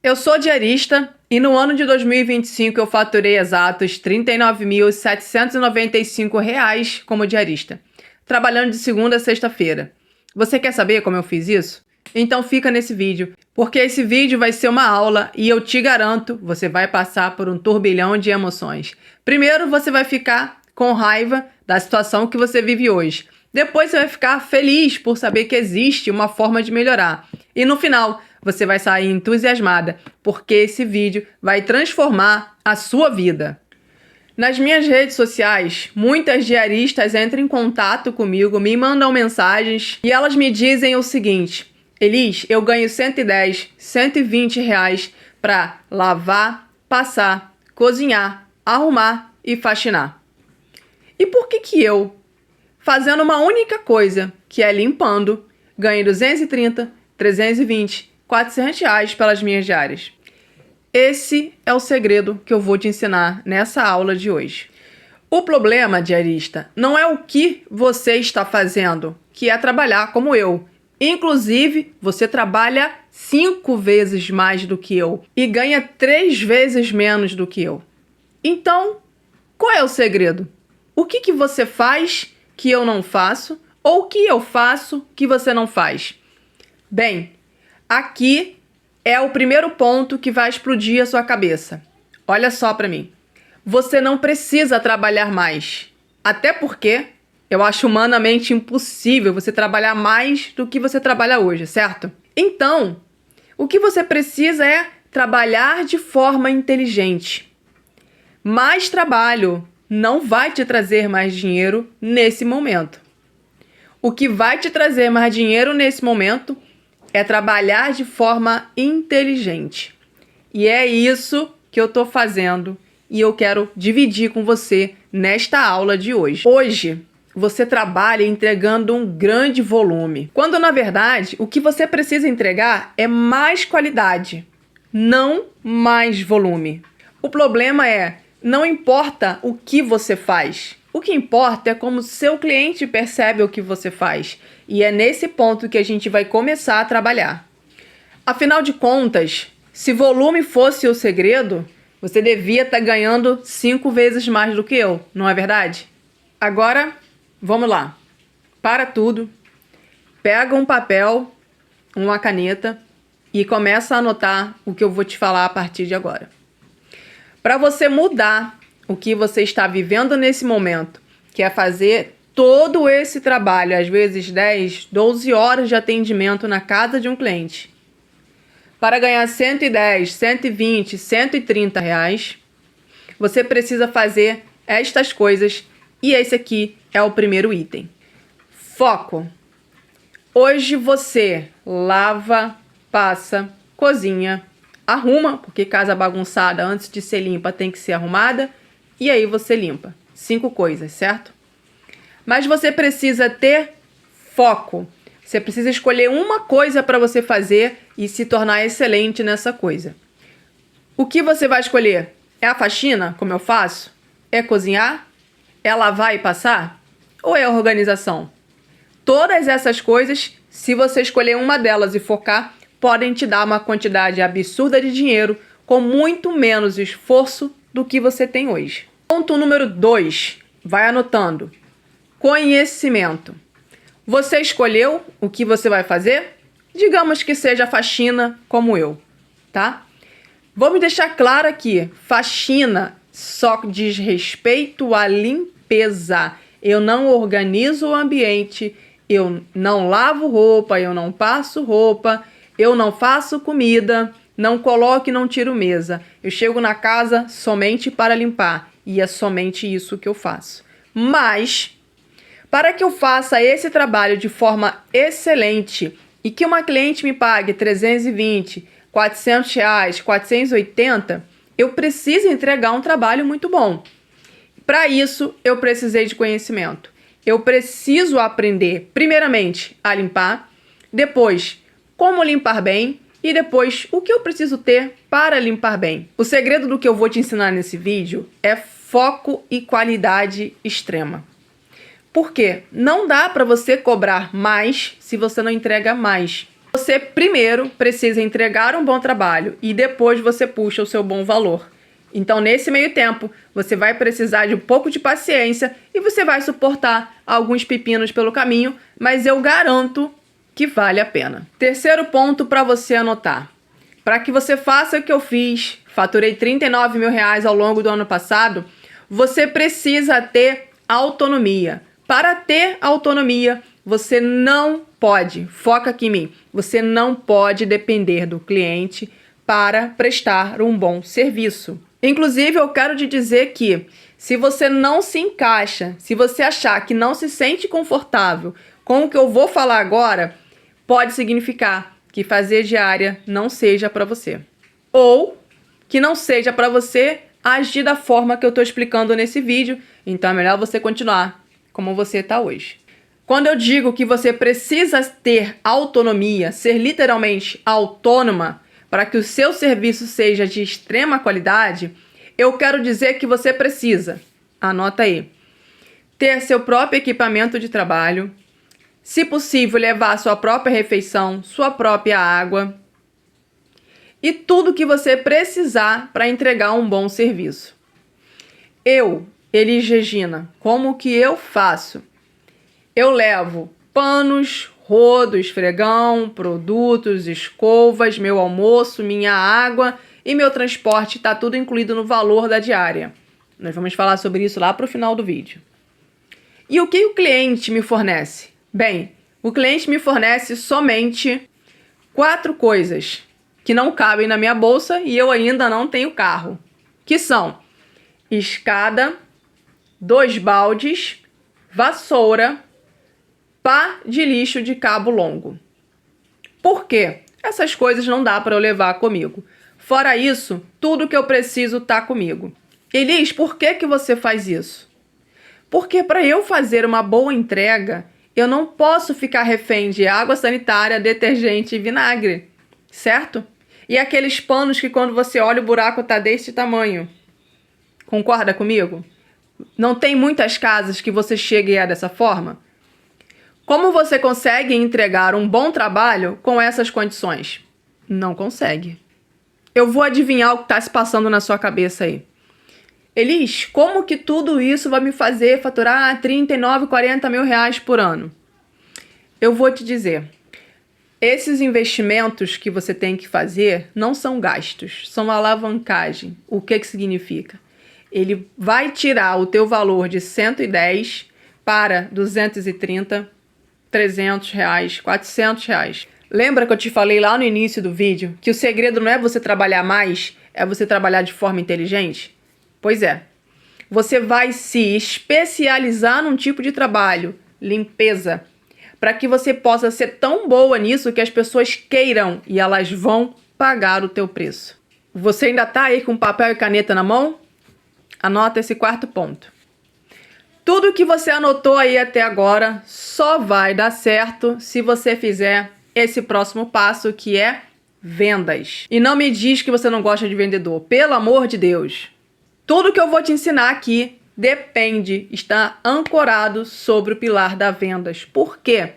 Eu sou diarista e no ano de 2025 eu faturei exatos R$ 39.795 como diarista, trabalhando de segunda a sexta-feira. Você quer saber como eu fiz isso? Então fica nesse vídeo, porque esse vídeo vai ser uma aula e eu te garanto, você vai passar por um turbilhão de emoções. Primeiro você vai ficar com raiva da situação que você vive hoje. Depois você vai ficar feliz por saber que existe uma forma de melhorar. E no final, você vai sair entusiasmada, porque esse vídeo vai transformar a sua vida. Nas minhas redes sociais, muitas diaristas entram em contato comigo, me mandam mensagens e elas me dizem o seguinte: Elis, eu ganho 110, 120 reais para lavar, passar, cozinhar, arrumar e faxinar. E por que eu, fazendo uma única coisa, que é limpando, ganho 230, 320, 400 reais pelas minhas diárias? Esse é o segredo que eu vou te ensinar nessa aula de hoje. O problema, diarista, não é o que você está fazendo, que é trabalhar como eu. Inclusive, você trabalha 5 vezes mais do que eu e ganha 3 vezes menos do que eu. Então, qual é o segredo? O que você faz que eu não faço ou o que eu faço que você não faz? Bem, aqui é o primeiro ponto que vai explodir a sua cabeça. Olha só para mim. Você não precisa trabalhar mais. Até porque eu acho humanamente impossível você trabalhar mais do que você trabalha hoje, certo? Então, o que você precisa é trabalhar de forma inteligente. Mais trabalho não vai te trazer mais dinheiro nesse momento. O que vai te trazer mais dinheiro nesse momento é trabalhar de forma inteligente. E é isso que eu estou fazendo e eu quero dividir com você nesta aula de hoje. Hoje, você trabalha entregando um grande volume, quando na verdade o que você precisa entregar é mais qualidade, não mais volume. O problema é, não importa o que você faz. O que importa é como seu cliente percebe o que você faz. E é nesse ponto que a gente vai começar a trabalhar. Afinal de contas, se volume fosse o segredo, você devia estar ganhando 5 vezes mais do que eu, não é verdade? Agora, vamos lá. Para tudo, pega um papel, uma caneta e começa a anotar o que eu vou te falar a partir de agora. Para você mudar o que você está vivendo nesse momento, que é fazer todo esse trabalho, às vezes 10, 12 horas de atendimento na casa de um cliente, para ganhar 110, 120, 130 reais, você precisa fazer estas coisas e esse aqui é o primeiro item. Foco. Hoje você lava, passa, cozinha, arruma, porque casa bagunçada antes de ser limpa tem que ser arrumada, e aí você limpa. 5 coisas, certo? Mas você precisa ter foco. Você precisa escolher uma coisa para você fazer e se tornar excelente nessa coisa. O que você vai escolher? É a faxina, como eu faço? É cozinhar? É lavar e passar? Ou é a organização? Todas essas coisas, se você escolher uma delas e focar, podem te dar uma quantidade absurda de dinheiro com muito menos esforço do que você tem hoje. Ponto número 2. Vai anotando. Conhecimento. Você escolheu o que você vai fazer? Digamos que seja a faxina como eu, tá? Vamos deixar claro aqui, faxina só diz respeito à limpeza. Eu não organizo o ambiente, eu não lavo roupa, eu não passo roupa, eu não faço comida, não coloco e não tiro mesa. Eu chego na casa somente para limpar e é somente isso que eu faço. Mas, para que eu faça esse trabalho de forma excelente e que uma cliente me pague 320, 400 reais, 480, eu preciso entregar um trabalho muito bom. Para isso, eu precisei de conhecimento. Eu preciso aprender, primeiramente, a limpar, depois, como limpar bem e depois, o que eu preciso ter para limpar bem. O segredo do que eu vou te ensinar nesse vídeo é foco e qualidade extrema. Por quê? Não dá para você cobrar mais se você não entrega mais. Você primeiro precisa entregar um bom trabalho e depois você puxa o seu bom valor. Então, nesse meio tempo, você vai precisar de um pouco de paciência e você vai suportar alguns pepinos pelo caminho, mas eu garanto que vale a pena. Terceiro ponto para você anotar. Para que você faça o que eu fiz, faturei R$39 mil ao longo do ano passado, você precisa ter autonomia. Para ter autonomia, você não pode, foca aqui em mim, você não pode depender do cliente para prestar um bom serviço. Inclusive, eu quero te dizer que se você não se encaixa, se você achar que não se sente confortável com o que eu vou falar agora, pode significar que fazer diária não seja para você. Ou que não seja para você agir da forma que eu estou explicando nesse vídeo. Então é melhor você continuar como você está hoje. Quando eu digo que você precisa ter autonomia, ser literalmente autônoma, para que o seu serviço seja de extrema qualidade, eu quero dizer que você precisa, anota aí, ter seu próprio equipamento de trabalho, se possível levar sua própria refeição, sua própria água e tudo que você precisar para entregar um bom serviço. Eu, Elis Regina, como que eu faço? Eu levo panos, rodo, esfregão, produtos, escovas, meu almoço, minha água e meu transporte, está tudo incluído no valor da diária. Nós vamos falar sobre isso lá para o final do vídeo. E o que o cliente me fornece? Bem, o cliente me fornece somente 4 coisas que não cabem na minha bolsa e eu ainda não tenho carro, que são escada, 2 baldes, vassoura, pá de lixo de cabo longo. Por quê? Essas coisas não dá para eu levar comigo. Fora isso, tudo que eu preciso tá comigo. Elis, por que você faz isso? Porque para eu fazer uma boa entrega, eu não posso ficar refém de água sanitária, detergente e vinagre, certo? E aqueles panos que quando você olha o buraco tá deste tamanho. Concorda comigo? Não tem muitas casas que você chegue e é dessa forma? Como você consegue entregar um bom trabalho com essas condições? Não consegue. Eu vou adivinhar o que está se passando na sua cabeça aí. Elis, como que tudo isso vai me fazer faturar 39, 40 mil reais por ano? Eu vou te dizer. Esses investimentos que você tem que fazer não são gastos, são alavancagem. O que significa? Ele vai tirar o teu valor de 110 para 230, 300 reais, 400 reais. Lembra que eu te falei lá no início do vídeo que o segredo não é você trabalhar mais, é você trabalhar de forma inteligente? Pois é. Você vai se especializar num tipo de trabalho, limpeza, para que você possa ser tão boa nisso que as pessoas queiram e elas vão pagar o teu preço. Você ainda está aí com papel e caneta na mão? Anota esse 4º ponto. Tudo que você anotou aí até agora só vai dar certo se você fizer esse próximo passo, que é vendas. E não me diz que você não gosta de vendedor, pelo amor de Deus. Tudo que eu vou te ensinar aqui está ancorado sobre o pilar das vendas. Por quê?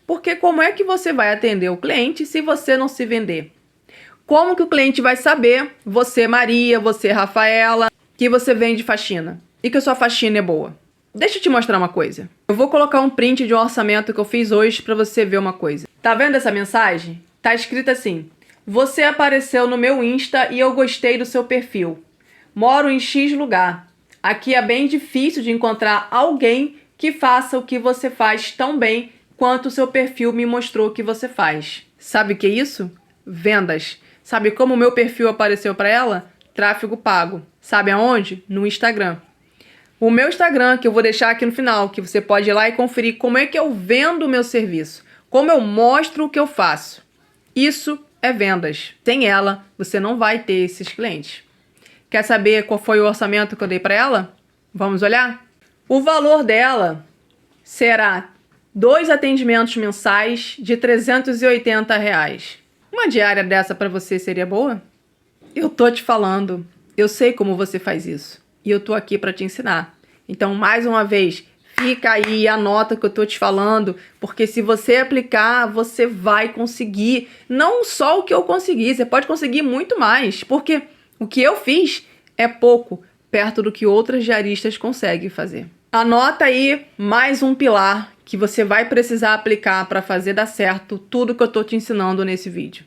Porque como é que você vai atender o cliente se você não se vender? Como que o cliente vai saber, você Maria, você Rafaela, que você vende faxina e que a sua faxina é boa? Deixa eu te mostrar uma coisa. Eu vou colocar um print de um orçamento que eu fiz hoje para você ver uma coisa. Tá vendo essa mensagem? Tá escrito assim: você apareceu no meu Insta e eu gostei do seu perfil. Moro em X lugar. Aqui é bem difícil de encontrar alguém que faça o que você faz tão bem quanto o seu perfil me mostrou que você faz. Sabe o que é isso? Vendas. Sabe como o meu perfil apareceu para ela? Tráfego pago. Sabe aonde? No Instagram. O meu Instagram, que eu vou deixar aqui no final, que você pode ir lá e conferir como é que eu vendo o meu serviço, como eu mostro o que eu faço. Isso é vendas. Sem ela, você não vai ter esses clientes. Quer saber qual foi o orçamento que eu dei para ela? Vamos olhar? O valor dela será 2 atendimentos mensais de R$380. Uma diária dessa para você seria boa? Eu tô te falando. Eu sei como você faz isso. E eu tô aqui para te ensinar. Então, mais uma vez, Fica aí, anota o que eu tô te falando, porque se você aplicar, você vai conseguir. Não só o que eu consegui, você pode conseguir muito mais, porque o que eu fiz é pouco, perto do que outras diaristas conseguem fazer. Anota aí mais um pilar que você vai precisar aplicar para fazer dar certo tudo que eu tô te ensinando nesse vídeo.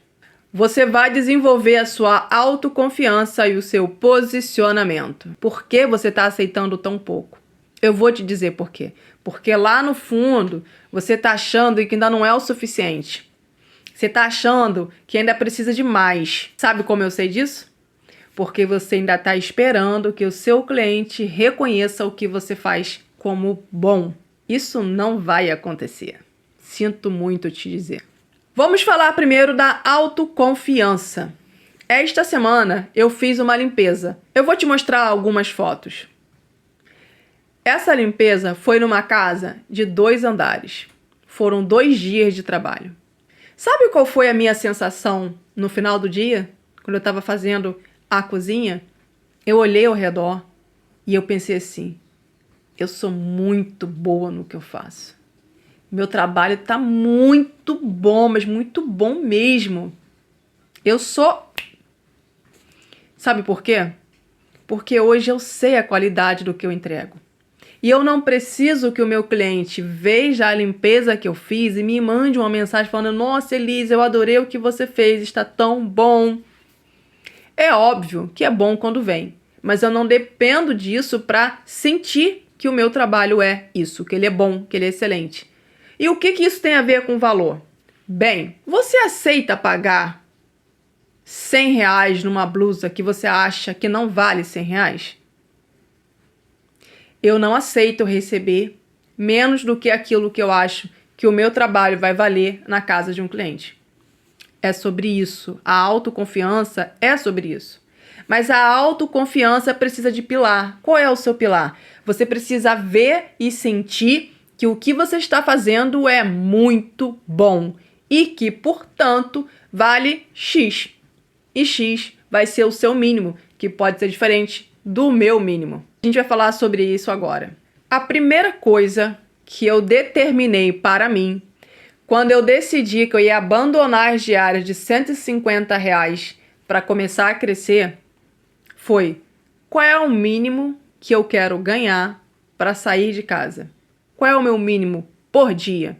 Você vai desenvolver a sua autoconfiança e o seu posicionamento. Por que você está aceitando tão pouco? Eu vou te dizer por quê. Porque lá no fundo, você está achando que ainda não é o suficiente. Você está achando que ainda precisa de mais. Sabe como eu sei disso? Porque você ainda está esperando que o seu cliente reconheça o que você faz como bom. Isso não vai acontecer. Sinto muito te dizer. Vamos falar primeiro da autoconfiança. Esta semana eu fiz uma limpeza. Eu vou te mostrar algumas fotos. Essa limpeza foi numa casa de 2 andares. Foram 2 dias de trabalho. Sabe qual foi a minha sensação no final do dia? Quando eu estava fazendo a cozinha? Eu olhei ao redor e eu pensei assim: eu sou muito boa no que eu faço. Meu trabalho tá muito bom, mas muito bom mesmo. Eu sou... Sabe por quê? Porque hoje eu sei a qualidade do que eu entrego. E eu não preciso que o meu cliente veja a limpeza que eu fiz e me mande uma mensagem falando: nossa, Elise, eu adorei o que você fez, está tão bom. É óbvio que é bom quando vem, mas eu não dependo disso para sentir que o meu trabalho é isso, que ele é bom, que ele é excelente. E o que isso tem a ver com valor? Bem, você aceita pagar R$100 numa blusa que você acha que não vale R$100? Eu não aceito receber menos do que aquilo que eu acho que o meu trabalho vai valer na casa de um cliente. É sobre isso. A autoconfiança é sobre isso. Mas a autoconfiança precisa de pilar. Qual é o seu pilar? Você precisa ver e sentir que o que você está fazendo é muito bom e que, portanto, vale X. E X vai ser o seu mínimo, que pode ser diferente do meu mínimo. A gente vai falar sobre isso agora. A primeira coisa que eu determinei para mim, quando eu decidi que eu ia abandonar as diárias de R$150 para começar a crescer, foi: qual é o mínimo que eu quero ganhar para sair de casa? Qual é o meu mínimo por dia?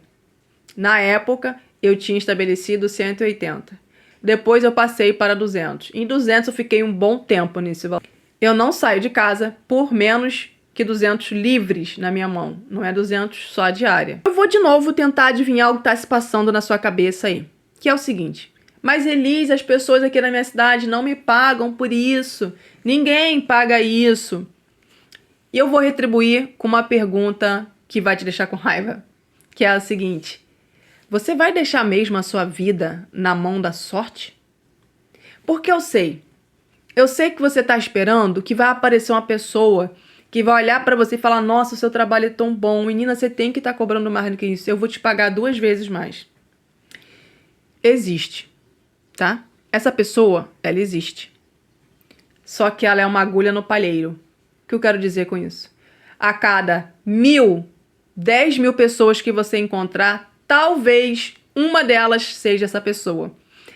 Na época, eu tinha estabelecido 180. Depois eu passei para 200. Em 200 eu fiquei um bom tempo nesse valor. Eu não saio de casa por menos que 200 livres na minha mão. Não é 200 só a diária. Eu vou de novo tentar adivinhar o que está se passando na sua cabeça aí. Que é o seguinte: mas Elise, as pessoas aqui na minha cidade não me pagam por isso. Ninguém paga isso. E eu vou retribuir com uma pergunta que vai te deixar com raiva. Que é a seguinte: você vai deixar mesmo a sua vida na mão da sorte? Porque eu sei que você está esperando que vai aparecer uma pessoa que vai olhar para você e falar: nossa, o seu trabalho é tão bom, menina, você tem que estar cobrando mais do que isso, eu vou te pagar 2 vezes mais. Existe, tá? Essa pessoa, ela existe. Só que ela é uma agulha no palheiro. O que eu quero dizer com isso? A cada 10.000 pessoas que você encontrar, talvez uma delas seja essa pessoa.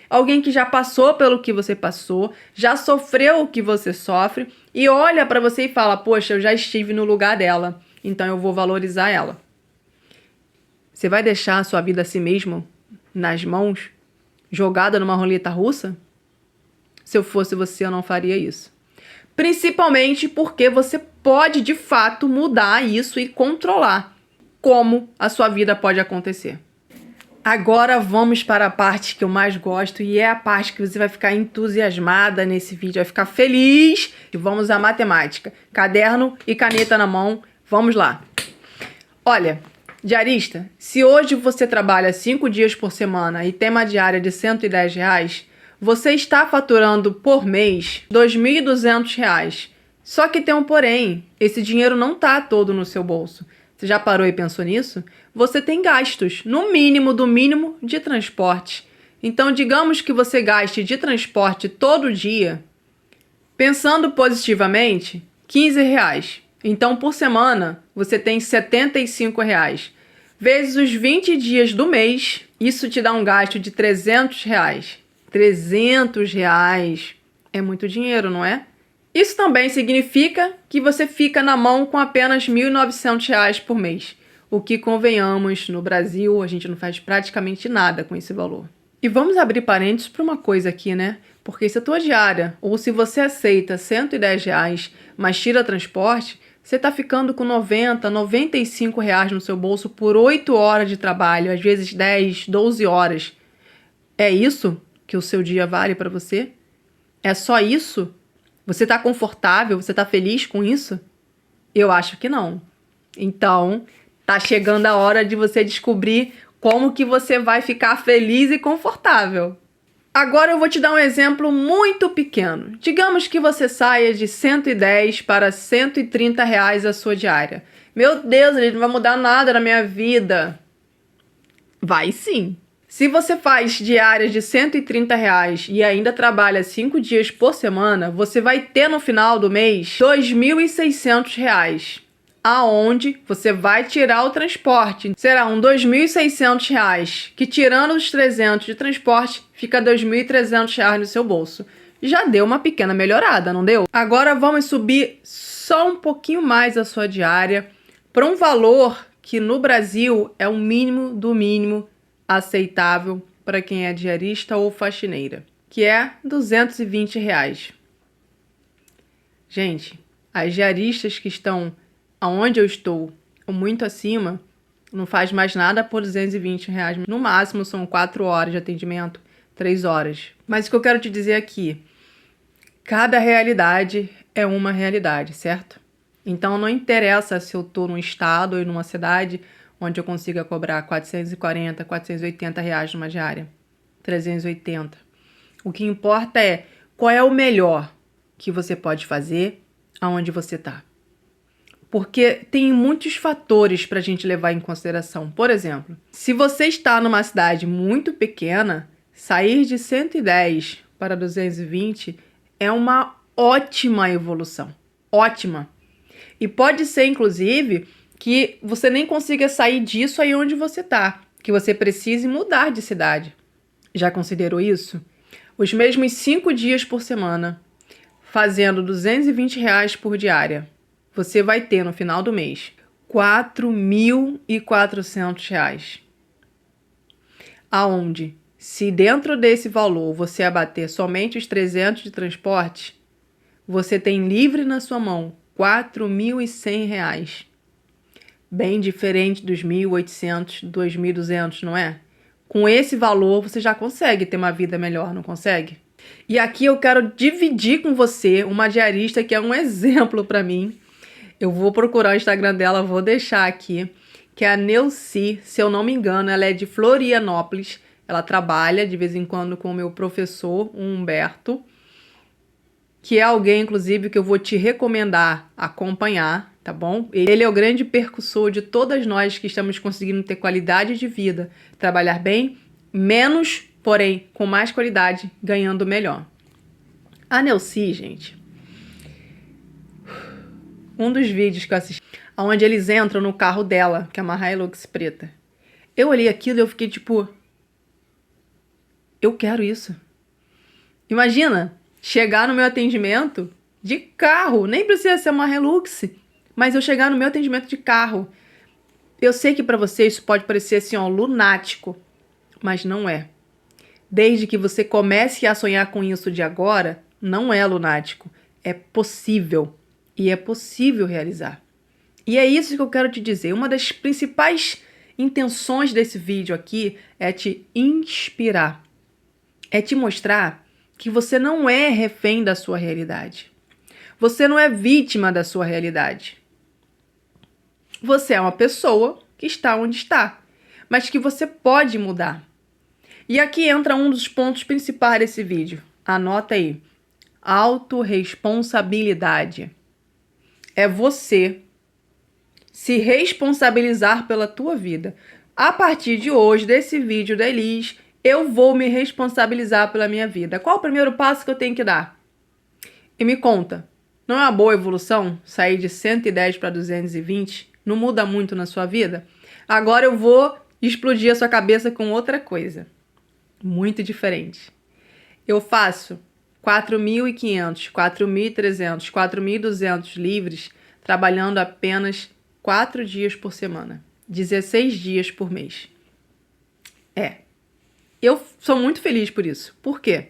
Alguém que já passou pelo que você passou, já sofreu o que você sofre e olha para você e fala: poxa, eu já estive no lugar dela, então eu vou valorizar ela. Você vai deixar a sua vida a si mesmo nas mãos, jogada numa roleta russa? Se eu fosse você, eu não faria isso. Principalmente porque você pode, de fato, mudar isso e controlar como a sua vida pode acontecer. Agora vamos para a parte que eu mais gosto e é a parte que você vai ficar entusiasmada nesse vídeo, vai ficar feliz. E vamos à matemática. Caderno e caneta na mão, vamos lá. Olha, diarista, se hoje você trabalha 5 dias por semana e tem uma diária de R$110, você está faturando por mês R$2.200. Só que tem um porém, esse dinheiro não está todo no seu bolso. Você já parou e pensou nisso? Você tem gastos, no mínimo do mínimo, de transporte. Então, digamos que você gaste de transporte todo dia, pensando positivamente, R$15. Então, por semana, você tem R$ 75 reais. Vezes os 20 dias do mês, isso te dá um gasto de R$ 300 reais. 300 reais é muito dinheiro, não é? Isso também significa que você fica na mão com apenas R$ 1.900 reais por mês. O que, convenhamos, no Brasil a gente não faz praticamente nada com esse valor. E vamos abrir parênteses para uma coisa aqui, né? Porque se a tua diária, ou se você aceita R$ 110 reais, mas tira transporte, você está ficando com 90, 95 reais no seu bolso por 8 horas de trabalho, às vezes 10, 12 horas. É isso que o seu dia vale para você? É só isso? Você está confortável? Você está feliz com isso? Eu acho que não. Então, tá chegando a hora de você descobrir como que você vai ficar feliz e confortável. Agora eu vou te dar um exemplo muito pequeno. Digamos que você saia de 110 para 130 reais a sua diária. Meu Deus, ele não vai mudar nada na minha vida. Vai sim. Se você faz diárias de 130 reais e ainda trabalha 5 dias por semana, você vai ter no final do mês R$ 2.600 reais. Aonde você vai tirar o transporte. Será um R$ 2.600 reais, que tirando os 300 de transporte, fica R$ 2.300 reais no seu bolso. Já deu uma pequena melhorada, não deu? Agora vamos subir só um pouquinho mais a sua diária para um valor que no Brasil é o mínimo do mínimo aceitável para quem é diarista ou faxineira, que é R$ 220 reais. Gente, as diaristas que estão aonde eu estou, ou muito acima, não faz mais nada por R$ 220 reais. No máximo são 4 horas de atendimento, 3 horas. Mas o que eu quero te dizer aqui, cada realidade é uma realidade, certo? Então não interessa se eu estou num estado ou numa cidade onde eu consiga cobrar 440, 480 reais numa diária, 380. O que importa é qual é o melhor que você pode fazer aonde você está. Porque tem muitos fatores para a gente levar em consideração. Por exemplo, se você está numa cidade muito pequena, sair de 110 para 220 é uma ótima evolução. Ótima. E pode ser, inclusive, que você nem consiga sair disso aí onde você está, que você precise mudar de cidade. Já considerou isso? Os mesmos 5 dias por semana, fazendo R$ 220 reais por diária, você vai ter no final do mês R$ 4.400 reais. Aonde, se dentro desse valor você abater somente os 300 de transporte, você tem livre na sua mão R$ 4.100 reais. Bem diferente dos 1.800, 2.200, não é? Com esse valor você já consegue ter uma vida melhor, não consegue? E aqui eu quero dividir com você uma diarista que é um exemplo para mim. Eu vou procurar o Instagram dela, vou deixar aqui, que é a Neuci, se eu não me engano, ela é de Florianópolis. Ela trabalha de vez em quando com o meu professor, o Humberto, que é alguém, inclusive, que eu vou te recomendar acompanhar, tá bom? Ele é o grande percussor de todas nós que estamos conseguindo ter qualidade de vida, trabalhar bem, menos, porém, com mais qualidade, ganhando melhor. A Neuci, gente, um dos vídeos que eu assisti, onde eles entram no carro dela, que é uma Hilux preta. Eu olhei aquilo e eu fiquei tipo, eu quero isso. Imagina, chegar no meu atendimento de carro, nem precisa ser uma Hilux, mas eu chegar no meu atendimento de carro. Eu sei que para você isso pode parecer assim, ó, lunático, mas não é. Desde que você comece a sonhar com isso de agora, não é lunático, é possível. E é possível realizar. E é isso que eu quero te dizer. Uma das principais intenções desse vídeo aqui é te inspirar. É te mostrar que você não é refém da sua realidade. Você não é vítima da sua realidade. Você é uma pessoa que está onde está, mas que você pode mudar. E aqui entra um dos pontos principais desse vídeo. Anota aí. Autorresponsabilidade. É você se responsabilizar pela tua vida. A partir de hoje, desse vídeo da Elis, eu vou me responsabilizar pela minha vida. Qual o primeiro passo que eu tenho que dar? E me conta, Não é uma boa evolução sair de 110 para 220? Não muda muito na sua vida? Agora eu vou explodir a sua cabeça com outra coisa. Muito diferente. Eu faço 4.500, 4.300, 4.200 livres trabalhando apenas 4 dias por semana. 16 dias por mês. Eu sou muito feliz por isso. Por quê?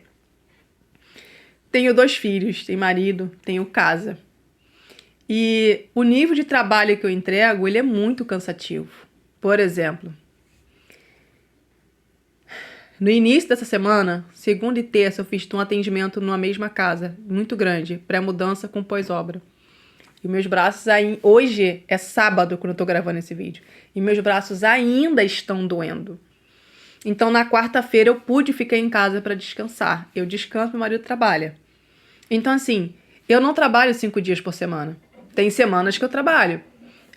Tenho 2 filhos, tenho marido, tenho casa. E o nível de trabalho que eu entrego, ele é muito cansativo. Por exemplo, no início dessa semana, segunda e terça, eu fiz um atendimento numa mesma casa, muito grande, pré-mudança com pós-obra. E meus braços aí, hoje é sábado quando eu tô gravando esse vídeo, e meus braços ainda estão doendo. Então na quarta-feira eu pude ficar em casa para descansar. Eu descanso, meu marido trabalha. Então assim, eu não trabalho 5 dias por semana. Tem semanas que eu trabalho.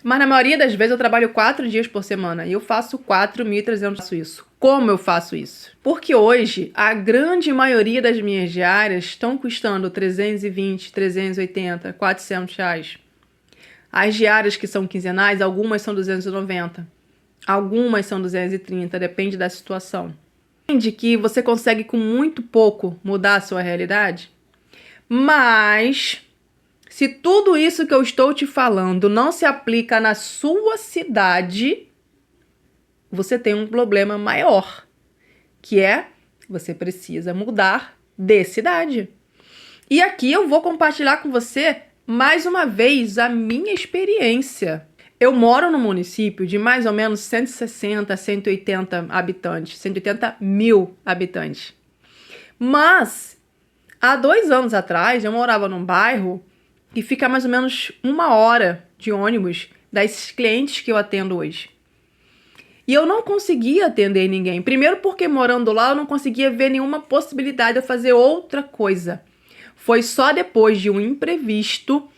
Mas na maioria das vezes eu trabalho 4 dias por semana e eu faço 4.300 isso. Como eu faço isso? Porque hoje a grande maioria das minhas diárias estão custando 320, 380, 400 reais. As diárias que são quinzenais, algumas são 290. Algumas são 230, depende da situação. Entende que você consegue com muito pouco mudar a sua realidade? Mas se tudo isso que eu estou te falando não se aplica na sua cidade, você tem um problema maior, que é você precisa mudar de cidade. E aqui eu vou compartilhar com você mais uma vez a minha experiência. Eu moro num município de mais ou menos 160, 180 habitantes, 180 mil habitantes. Mas há 2 anos atrás eu morava num bairro que fica mais ou menos 1 hora de ônibus das clientes que eu atendo hoje. E eu não conseguia atender ninguém. Primeiro porque morando lá eu não conseguia ver nenhuma possibilidade de eu fazer outra coisa. Foi só depois de um imprevisto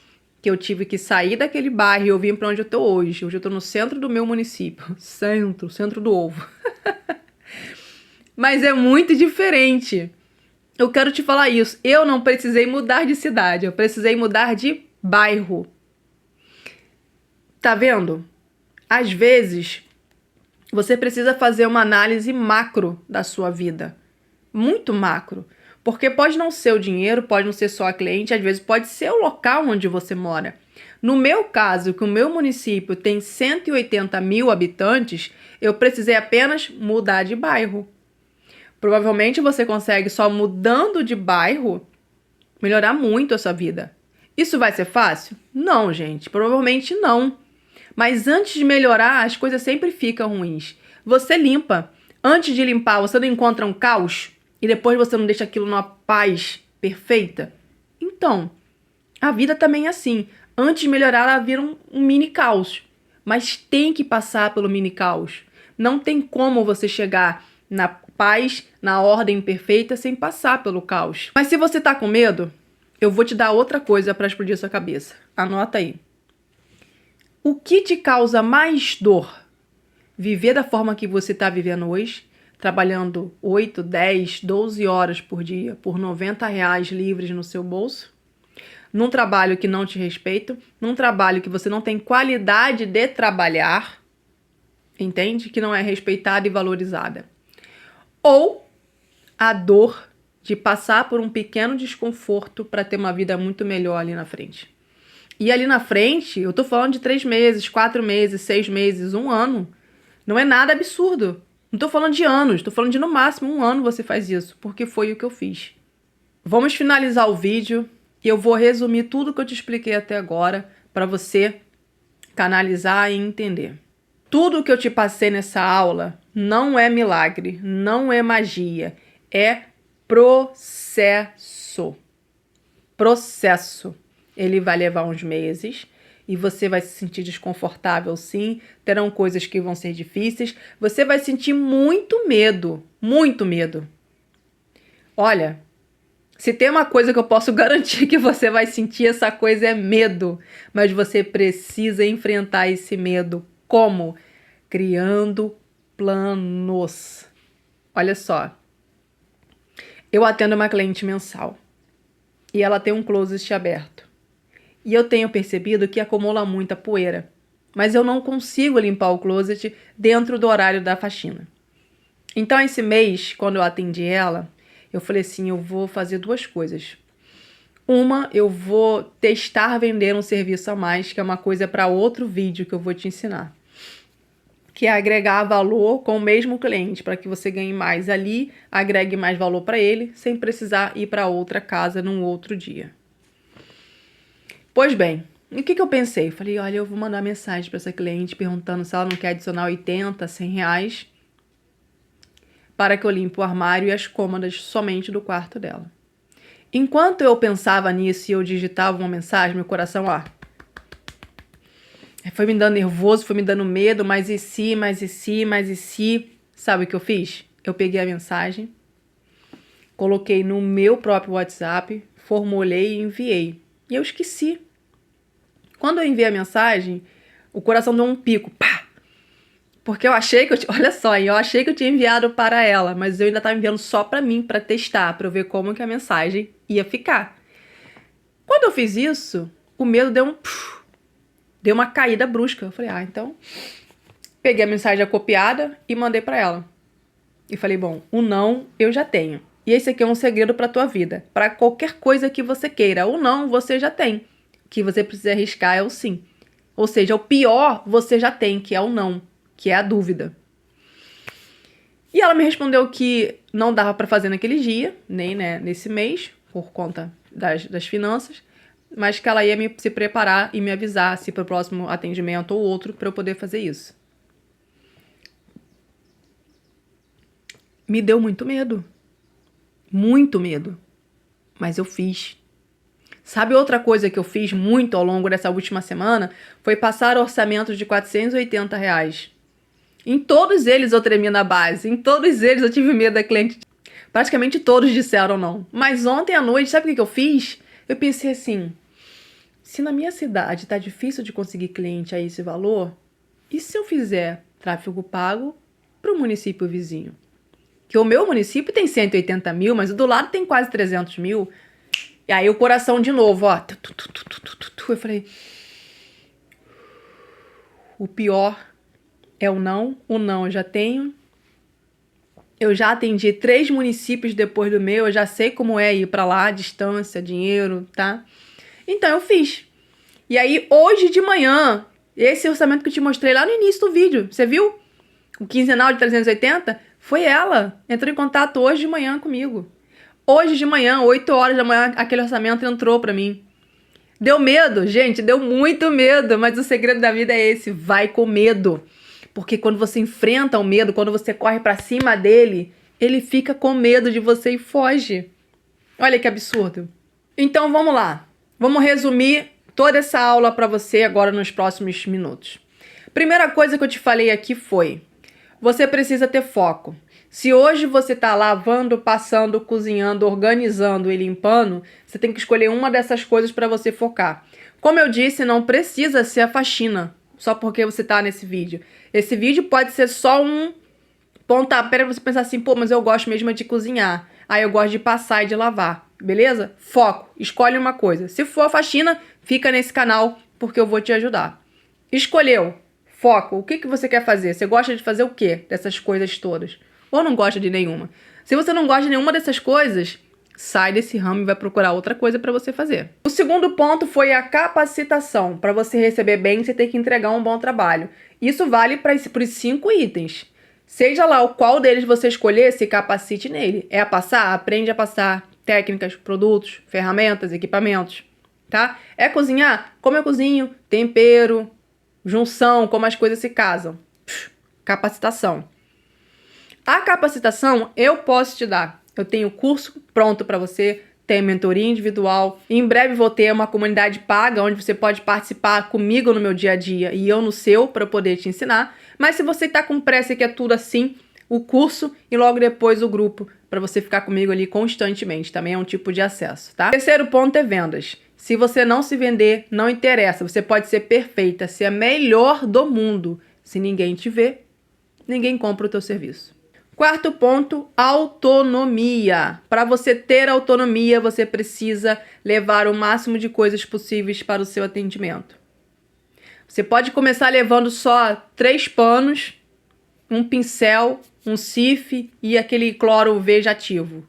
que eu tive que sair daquele bairro e eu vim para onde eu tô hoje. Hoje eu tô no centro do meu município. Centro do ovo. Mas é muito diferente. Eu quero te falar isso. Eu não precisei mudar de cidade. Eu precisei mudar de bairro. Tá vendo? Às vezes, você precisa fazer uma análise macro da sua vida. Muito macro. Porque pode não ser o dinheiro, pode não ser só a cliente, às vezes pode ser o local onde você mora. No meu caso, que o meu município tem 180 mil habitantes, eu precisei apenas mudar de bairro. Provavelmente você consegue só mudando de bairro melhorar muito a sua vida. Isso vai ser fácil? Não, gente, provavelmente não. Mas antes de melhorar, as coisas sempre ficam ruins. Você limpa. Antes de limpar, você não encontra um caos? E depois você não deixa aquilo numa paz perfeita? Então, a vida também é assim. Antes de melhorar, ela vira um mini caos. Mas tem que passar pelo mini caos. Não tem como você chegar na paz, na ordem perfeita, sem passar pelo caos. Mas se você tá com medo, eu vou te dar outra coisa para explodir a sua cabeça. Anota aí. O que te causa mais dor? Viver da forma que você está vivendo hoje, trabalhando 8, 10, 12 horas por dia, por R$ 90 livres no seu bolso, num trabalho que não te respeita, num trabalho que você não tem qualidade de trabalhar, entende? Que não é respeitada e valorizada. Ou a dor de passar por um pequeno desconforto para ter uma vida muito melhor ali na frente. E ali na frente, eu tô falando de 3 meses, 4 meses, 6 meses, 1 ano. Não é nada absurdo. Não tô falando de anos, tô falando de no máximo 1 ano você faz isso, porque foi o que eu fiz. Vamos finalizar o vídeo e eu vou resumir tudo que eu te expliquei até agora para você canalizar e entender. Tudo que eu te passei nessa aula não é milagre, não é magia, é processo. Processo. Ele vai levar uns meses e você vai se sentir desconfortável sim, terão coisas que vão ser difíceis, você vai sentir muito medo, muito medo. Olha, se tem uma coisa que eu posso garantir que você vai sentir, essa coisa é medo, mas você precisa enfrentar esse medo. Como? Criando planos. Olha só, eu atendo uma cliente mensal e ela tem um closet aberto. E eu tenho percebido que acumula muita poeira. Mas eu não consigo limpar o closet dentro do horário da faxina. Então, esse mês, quando eu atendi ela, eu falei assim, eu vou fazer duas coisas. Uma, eu vou testar vender um serviço a mais, que é uma coisa para outro vídeo que eu vou te ensinar. Que é agregar valor com o mesmo cliente, para que você ganhe mais ali, agregue mais valor para ele, sem precisar ir para outra casa num outro dia. Pois bem, o que eu pensei? Eu falei, olha, eu vou mandar mensagem para essa cliente perguntando se ela não quer adicionar 80, 100 reais para que eu limpe o armário e as cômodas somente do quarto dela. Enquanto eu pensava nisso e eu digitava uma mensagem, meu coração, ó, foi me dando nervoso, foi me dando medo, mas e se, mas e se, mas e se. Sabe o que eu fiz? Eu peguei a mensagem, coloquei no meu próprio WhatsApp, formulei e enviei. E eu esqueci. Quando eu enviei a mensagem, o coração deu um pico, pá! Porque eu achei que olha só, eu achei que eu tinha enviado para ela, mas eu ainda estava enviando só para mim, para testar, para eu ver como que a mensagem ia ficar. Quando eu fiz isso, o medo deu uma caída brusca. Eu falei, então... Peguei a mensagem copiada e mandei para ela. E falei, bom, o não eu já tenho. E esse aqui é um segredo para tua vida. Para qualquer coisa que você queira, o não você já tem. O que você precisa arriscar é o sim. Ou seja, o pior você já tem, que é o não, que é a dúvida. E ela me respondeu que não dava para fazer naquele dia, nem nesse mês, por conta das finanças, mas que ela ia se preparar e me avisar se para o próximo atendimento ou outro para eu poder fazer isso. Me deu muito medo. Muito medo. Mas eu fiz. Sabe outra coisa que eu fiz muito ao longo dessa última semana? Foi passar orçamentos de R$480. Em todos eles eu tremi na base. Em todos eles eu tive medo da cliente. Praticamente todos disseram não. Mas ontem à noite, sabe o que eu fiz? Eu pensei assim, se na minha cidade tá difícil de conseguir cliente a esse valor, e se eu fizer tráfego pago para o município vizinho? Que o meu município tem 180 mil, mas o do lado tem quase 300 mil. E aí o coração de novo, ó. Eu falei, o pior é o não eu já tenho. Eu já atendi 3 municípios depois do meu, eu já sei como é ir pra lá, distância, dinheiro, tá? Então eu fiz. E aí hoje de manhã, esse orçamento que eu te mostrei lá no início do vídeo, você viu? O quinzenal de 380, foi ela. Entrou em contato hoje de manhã comigo. Hoje de manhã, 8 horas da manhã, aquele orçamento entrou pra mim. Deu medo? Gente, deu muito medo, mas o segredo da vida é esse, vai com medo. Porque quando você enfrenta o medo, quando você corre pra cima dele, ele fica com medo de você e foge. Olha que absurdo. Então vamos lá. Vamos resumir toda essa aula pra você agora nos próximos minutos. Primeira coisa que eu te falei aqui foi, você precisa ter foco. Se hoje você tá lavando, passando, cozinhando, organizando e limpando, você tem que escolher uma dessas coisas para você focar. Como eu disse, não precisa ser a faxina, só porque você tá nesse vídeo. Esse vídeo pode ser só um pontapé para você pensar assim, pô, mas eu gosto mesmo de cozinhar. Aí eu gosto de passar e de lavar, beleza? Foco, escolhe uma coisa. Se for a faxina, fica nesse canal, porque eu vou te ajudar. Escolheu, foco, o que você quer fazer? Você gosta de fazer o quê dessas coisas todas? Ou não gosta de nenhuma? Se você não gosta de nenhuma dessas coisas, sai desse ramo e vai procurar outra coisa para você fazer. O segundo ponto foi a capacitação. Para você receber bem, você tem que entregar um bom trabalho. Isso vale para os 5 itens. Seja lá o qual deles você escolher, se capacite nele. É a passar? Aprende a passar. Técnicas, produtos, ferramentas, equipamentos. Tá? É cozinhar? Como eu cozinho? Tempero, junção, como as coisas se casam. Capacitação. A capacitação eu posso te dar. Eu tenho curso pronto para você, tenho mentoria individual. Em breve vou ter uma comunidade paga onde você pode participar comigo no meu dia a dia e eu no seu para poder te ensinar. Mas se você está com pressa e quer tudo assim, o curso e logo depois o grupo para você ficar comigo ali constantemente. Também é um tipo de acesso, tá? Terceiro ponto é vendas. Se você não se vender, não interessa. Você pode ser perfeita, ser a melhor do mundo. Se ninguém te vê, ninguém compra o teu serviço. Quarto ponto, autonomia. Para você ter autonomia, você precisa levar o máximo de coisas possíveis para o seu atendimento. Você pode começar levando só 3 panos, um pincel, um cif e aquele cloro vegetativo.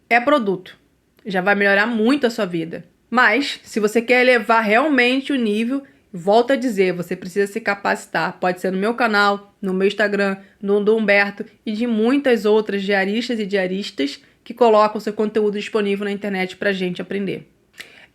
É produto. Já vai melhorar muito a sua vida. Mas, se você quer elevar realmente o nível, volto a dizer, você precisa se capacitar. Pode ser no meu canal, no meu Instagram, no do Humberto e de muitas outras diaristas e diaristas que colocam seu conteúdo disponível na internet pra gente aprender.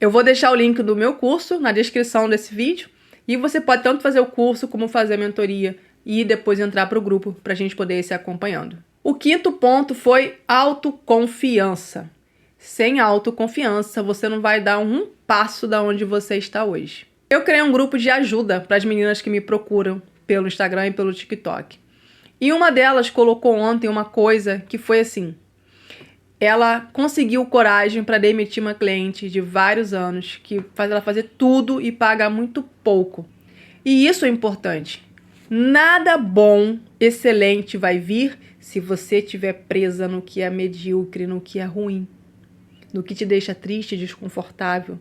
Eu vou deixar o link do meu curso na descrição desse vídeo e você pode tanto fazer o curso como fazer a mentoria e depois entrar para o grupo para a gente poder ir se acompanhando. O 5º ponto foi autoconfiança. Sem autoconfiança, você não vai dar um passo da onde você está hoje. Eu criei um grupo de ajuda para as meninas que me procuram pelo Instagram e pelo TikTok. E uma delas colocou ontem uma coisa que foi assim. Ela conseguiu coragem para demitir uma cliente de vários anos, que faz ela fazer tudo e pagar muito pouco. E isso é importante. Nada bom, excelente vai vir se você estiver presa no que é medíocre, no que é ruim, no que te deixa triste, desconfortável.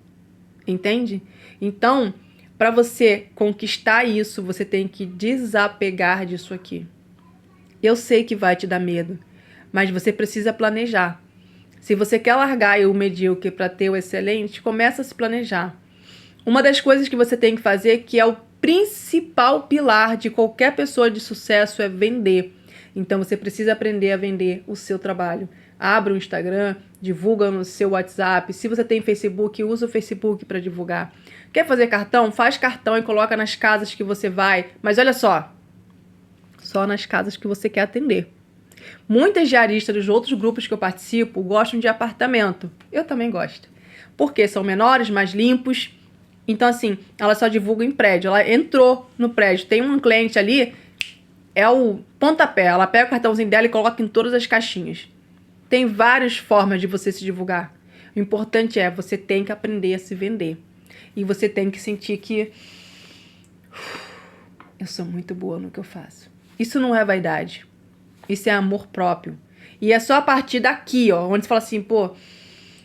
Entende? Então, para você conquistar isso, você tem que desapegar disso aqui. Eu sei que vai te dar medo, mas você precisa planejar. Se você quer largar o medíocre para ter o excelente, começa a se planejar. Uma das coisas que você tem que fazer, que é o principal pilar de qualquer pessoa de sucesso, é vender. Então você precisa aprender a vender o seu trabalho. Abre um Instagram, divulga no seu WhatsApp. Se você tem Facebook, usa o Facebook para divulgar. Quer fazer cartão? Faz cartão e coloca nas casas que você vai. Mas olha só nas casas que você quer atender. Muitas diaristas dos outros grupos que eu participo gostam de apartamento. Eu também gosto. Porque são menores, mais limpos. Então, assim, ela só divulga em prédio. Ela entrou no prédio. Tem um cliente ali, é o pontapé. Ela pega o cartãozinho dela e coloca em todas as caixinhas. Tem várias formas de você se divulgar. O importante é, você tem que aprender a se vender. E você tem que sentir que eu sou muito boa no que eu faço. Isso não é vaidade. Isso é amor próprio. E é só a partir daqui, ó, onde você fala assim, pô,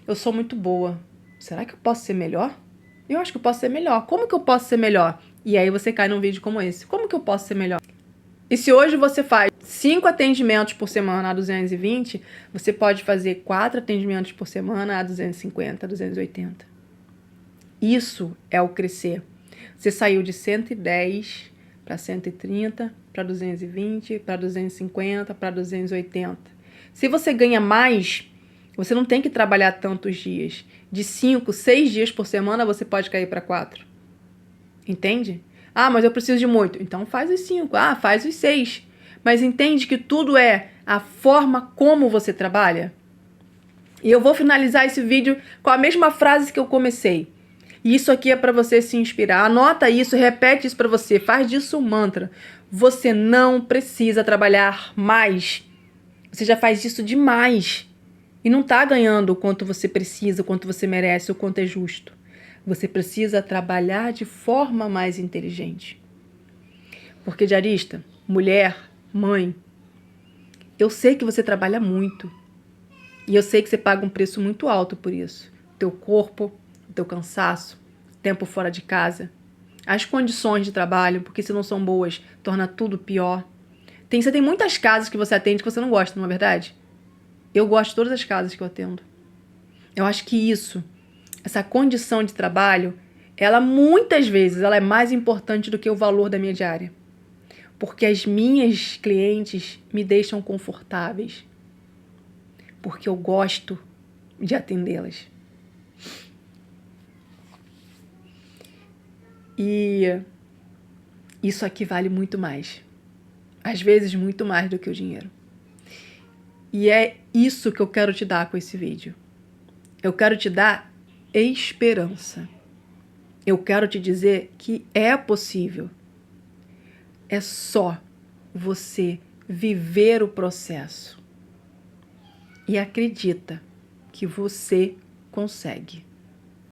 eu sou muito boa. Será que eu posso ser melhor? Eu acho que eu posso ser melhor. Como que eu posso ser melhor? E aí você cai num vídeo como esse. Como que eu posso ser melhor? E se hoje você faz 5 atendimentos por semana a 220, você pode fazer 4 atendimentos por semana a 250, 280. Isso é o crescer. Você saiu de 110 para 130, para 220, para 250, para 280. Se você ganha mais, você não tem que trabalhar tantos dias. De 5, 6 dias por semana, você pode cair para 4. Entende? Ah, mas eu preciso de muito. Então faz os 5. Ah, faz os 6. Mas entende que tudo é a forma como você trabalha? E eu vou finalizar esse vídeo com a mesma frase que eu comecei. E isso aqui é para você se inspirar. Anota isso, repete isso para você. Faz disso um mantra. Você não precisa trabalhar mais. Você já faz isso demais. E não está ganhando o quanto você precisa, o quanto você merece, o quanto é justo. Você precisa trabalhar de forma mais inteligente. Porque, diarista, mulher, mãe, eu sei que você trabalha muito. E eu sei que você paga um preço muito alto por isso. Teu corpo, o teu cansaço, tempo fora de casa, as condições de trabalho, porque se não são boas, torna tudo pior. Você tem muitas casas que você atende que você não gosta, não é verdade? Eu gosto de todas as casas que eu atendo. Eu acho que essa condição de trabalho, ela muitas vezes ela é mais importante do que o valor da minha diária. Porque as minhas clientes me deixam confortáveis. Porque eu gosto de atendê-las. E isso aqui vale muito mais. Às vezes, muito mais do que o dinheiro. E é isso que eu quero te dar com esse vídeo. Eu quero te dar esperança. Eu quero te dizer que é possível. É só você viver o processo. E acredita que você consegue.